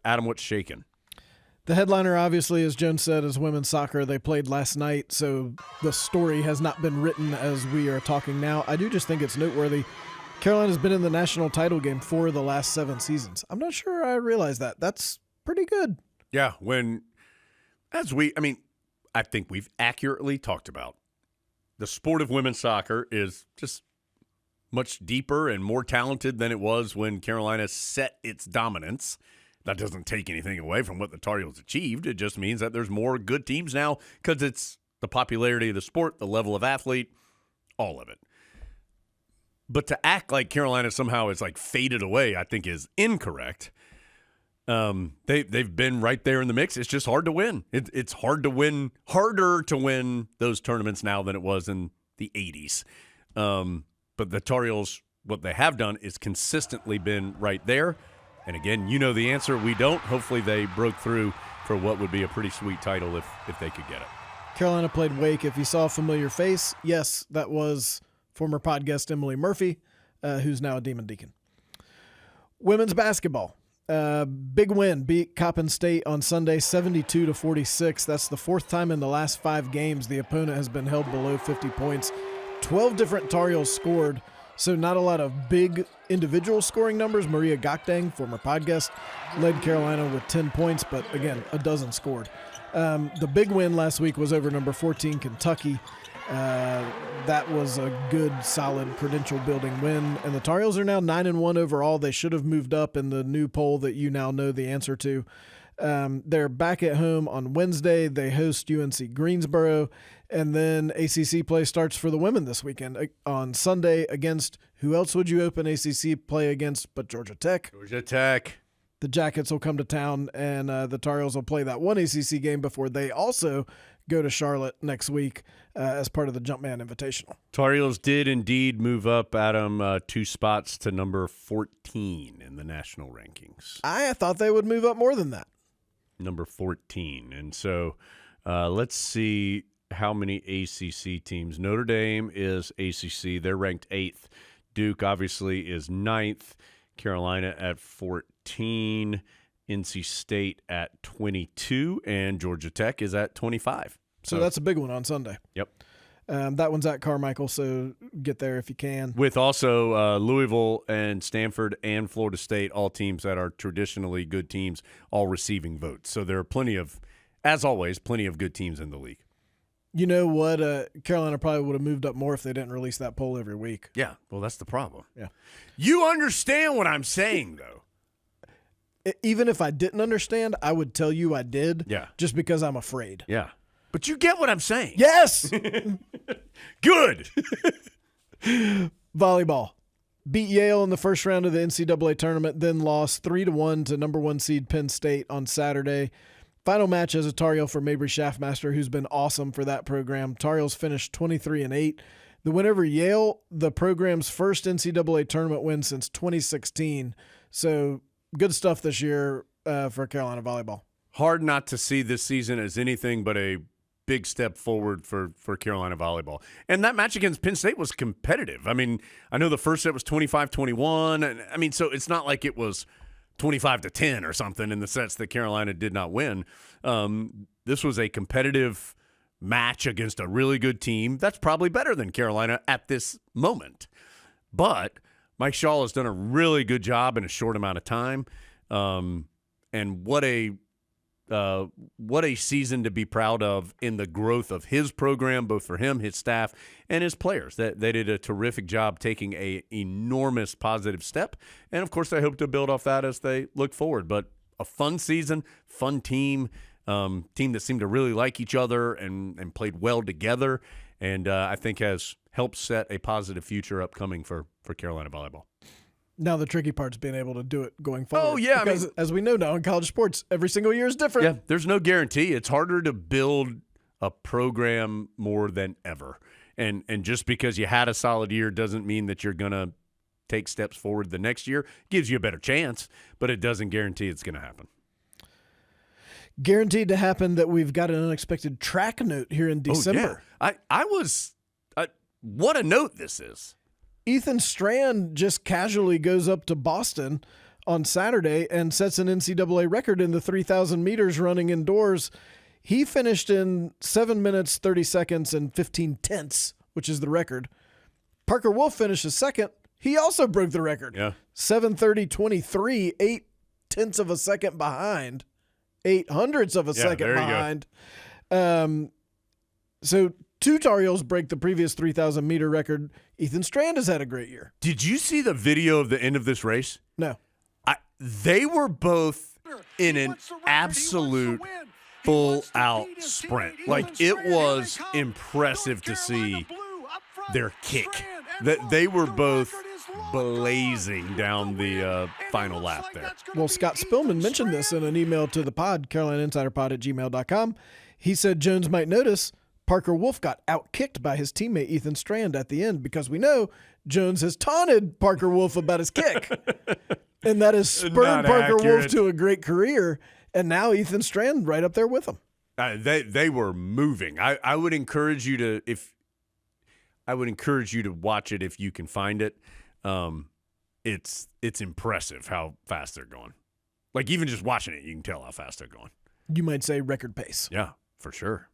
Adam, what's shaking? The headliner, obviously, as Jones said, is women's soccer. They played last night, so the story has not been written as we are talking now. I do just think it's noteworthy. Carolina's been in the national title game for the last 7 seasons. I'm not sure I realized that. That's pretty good. Yeah, I think we've accurately talked about the sport of women's soccer is just much deeper and more talented than it was when Carolina set its dominance. That doesn't take anything away from what the Tar Heels achieved. It just means that there's more good teams now because it's the popularity of the sport, the level of athlete, all of it. But to act like Carolina somehow is like faded away, I think is incorrect. They've been right there in the mix. It's just hard to win. It's harder to win those tournaments now than it was in the 80s. But the Tar Heels, what they have done is consistently been right there. And again, you know the answer. We don't. Hopefully they broke through for what would be a pretty sweet title if they could get it. Carolina played Wake. If you saw a familiar face, yes, that was former pod guest Emily Murphy, who's now a Demon Deacon. Women's basketball. Big win. Beat Coppin State on Sunday 72-46. That's the 4th time in the last 5 games the opponent has been held below 50 points. 12 different Tar Heels scored. So not a lot of big individual scoring numbers. Maria Gokdang, former podcast, led Carolina with 10 points, but again, a dozen scored. The big win last week was over number 14 Kentucky. That was a good, solid credential-building win. And the Tar Heels are now 9-1 overall. They should have moved up in the new poll that you now know the answer to. They're back at home on Wednesday. They host UNC Greensboro. And then ACC play starts for the women this weekend on Sunday against who else would you open ACC play against but Georgia Tech? Georgia Tech. The Jackets will come to town, and the Tar Heels will play that one ACC game before they also go to Charlotte next week as part of the Jumpman Invitational. Tar Heels did indeed move up, Adam, 2 spots to number 14 in the national rankings. I thought they would move up more than that. Number 14. And so let's see how many ACC teams. Notre Dame is ACC. They're ranked 8th. Duke obviously is 9th. Carolina at 14. NC State at 22. And Georgia Tech is at 25. So that's a big one on Sunday. Yep. That one's at Carmichael, so get there if you can. With also Louisville and Stanford and Florida State, all teams that are traditionally good teams, all receiving votes. So there are plenty of, as always, plenty of good teams in the league. You know what? Carolina probably would have moved up more if they didn't release that poll every week. Yeah, well, that's the problem. Yeah. You understand what I'm saying, though. Even if I didn't understand, I would tell you I did. Yeah. Just because I'm afraid. Yeah. But you get what I'm saying. Yes. Good. Volleyball. Beat Yale in the first round of the NCAA tournament, then lost 3-1 to number 1 seed Penn State on Saturday. Final match as a Tar Heel for Mabry Schaffmaster, who's been awesome for that program. Tar Heels finished 23-8. The win over Yale, the program's first NCAA tournament win since 2016. So good stuff this year for Carolina volleyball. Hard not to see this season as anything but a big step forward for Carolina volleyball. And that match against Penn State was competitive. I mean, I know the first set was 25-21. And I mean, so it's not like it was 25-10 or something in the sets that Carolina did not win. This was a competitive match against a really good team. That's probably better than Carolina at this moment. But Mike Shaw has done a really good job in a short amount of time. And what a season to be proud of in the growth of his program, both for him, his staff, and his players. They did a terrific job taking an enormous positive step. And, of course, they hope to build off that as they look forward. But a fun season, fun team that seemed to really like each other and played well together, and I think has helped set a positive future upcoming for Carolina volleyball. Now the tricky part's being able to do it going forward. Oh, yeah. Because as we know now in college sports, every single year is different. Yeah, there's no guarantee. It's harder to build a program more than ever. And just because you had a solid year doesn't mean that you're going to take steps forward the next year. Gives you a better chance, but it doesn't guarantee it's going to happen. Guaranteed to happen that we've got an unexpected track note here in December. Oh, yeah. What a note this is. Ethan Strand just casually goes up to Boston on Saturday and sets an NCAA record in the 3,000 meters running indoors. He finished in 7 minutes, 30 seconds, and 15 tenths, which is the record. Parker Wolf finishes second. He also broke the record. Yeah. 7:30.23, 8 tenths of a second behind. 800ths of a second behind. So two Tar Heels break the previous 3,000 meter record. Ethan Strand has had a great year. Did you see the video of the end of this race? No. They were both in an absolute full-out sprint. Like, it was impressive to see their kick. That they were both blazing down the final lap there. Well, Scott Spillman mentioned this in an email to the pod, CarolinaInsiderPod@gmail.com. He said Jones might notice Parker Wolf got outkicked by his teammate Ethan Strand at the end, because we know Jones has taunted Parker Wolf about his kick. And that has spurred Parker Wolf to a great career. And now Ethan Strand right up there with him. They were moving. I would encourage you to watch it if you can find it. It's impressive how fast they're going. Like, even just watching it, you can tell how fast they're going. You might say record pace. Yeah, for sure.